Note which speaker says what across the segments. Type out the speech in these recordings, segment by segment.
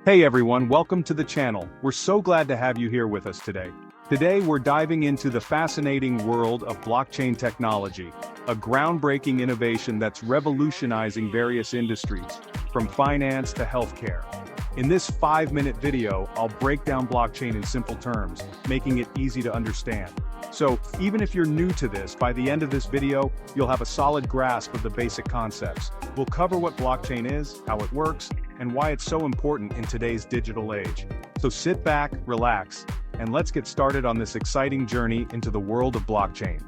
Speaker 1: Hey everyone, welcome to the channel. We're so glad to have you here with us today. Today we're diving into the fascinating world of blockchain technology, a groundbreaking innovation that's revolutionizing various industries, from finance to healthcare. In this 5-minute video, I'll break down blockchain in simple terms, making it easy to understand. So, even if you're new to this, by the end of this video, you'll have a solid grasp of the basic concepts. We'll cover what blockchain is, how it works, and why it's so important in today's digital age. So sit back, relax, and let's get started on this exciting journey into the world of blockchain.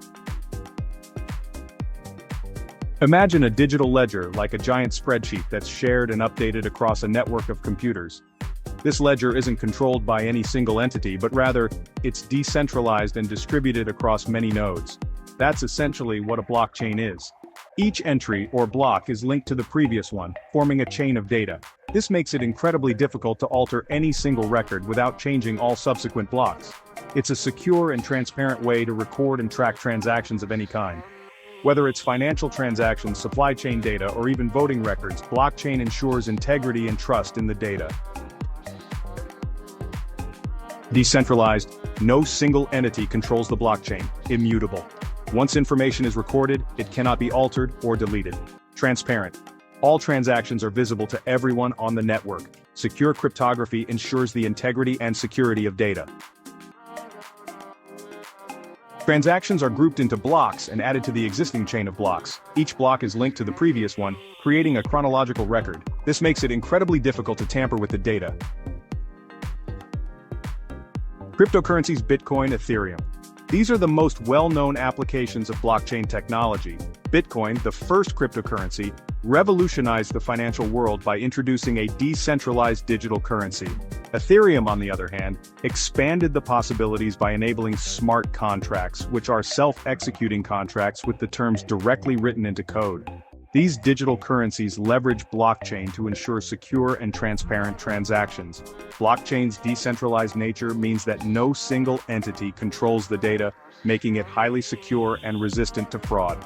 Speaker 1: Imagine a digital ledger like a giant spreadsheet that's shared and updated across a network of computers. This ledger isn't controlled by any single entity, but rather, it's decentralized and distributed across many nodes. That's essentially what a blockchain is. Each entry, or block, is linked to the previous one, forming a chain of data. This makes it incredibly difficult to alter any single record without changing all subsequent blocks. It's a secure and transparent way to record and track transactions of any kind. Whether it's financial transactions, supply chain data, or even voting records, blockchain ensures integrity and trust in the data. Decentralized, no single entity controls the blockchain, immutable. Once information is recorded, it cannot be altered or deleted. Transparent. All transactions are visible to everyone on the network. Secure cryptography ensures the integrity and security of data. Transactions are grouped into blocks and added to the existing chain of blocks. Each block is linked to the previous one, creating a chronological record. This makes it incredibly difficult to tamper with the data. Cryptocurrencies: Bitcoin, Ethereum. These are the most well-known applications of blockchain technology. Bitcoin, the first cryptocurrency, revolutionized the financial world by introducing a decentralized digital currency. Ethereum, on the other hand, expanded the possibilities by enabling smart contracts, which are self-executing contracts with the terms directly written into code. These digital currencies leverage blockchain to ensure secure and transparent transactions. Blockchain's decentralized nature means that no single entity controls the data, making it highly secure and resistant to fraud.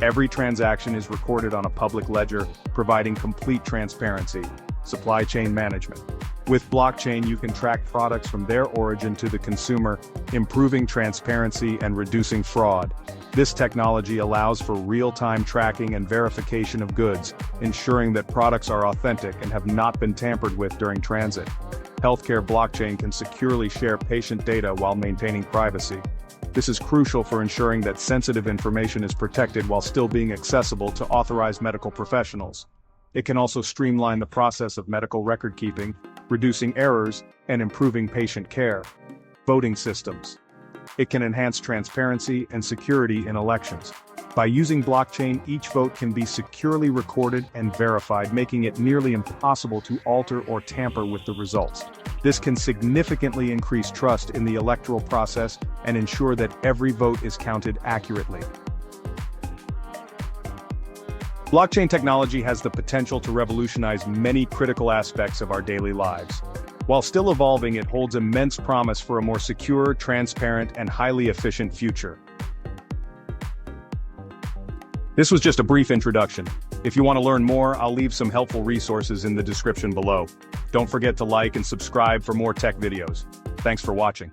Speaker 1: Every transaction is recorded on a public ledger, providing complete transparency. Supply chain management. With blockchain, you can track products from their origin to the consumer, improving transparency and reducing fraud. This technology allows for real-time tracking and verification of goods, ensuring that products are authentic and have not been tampered with during transit. Healthcare: blockchain can securely share patient data while maintaining privacy. This is crucial for ensuring that sensitive information is protected while still being accessible to authorized medical professionals. It can also streamline the process of medical record keeping, reducing errors, and improving patient care. Voting systems. It can enhance transparency and security in elections. By using blockchain, each vote can be securely recorded and verified, making it nearly impossible to alter or tamper with the results. This can significantly increase trust in the electoral process and ensure that every vote is counted accurately. Blockchain technology has the potential to revolutionize many critical aspects of our daily lives. While still evolving, it holds immense promise for a more secure, transparent, and highly efficient future. This was just a brief introduction. If you want to learn more, I'll leave some helpful resources in the description below. Don't forget to like and subscribe for more tech videos. Thanks for watching.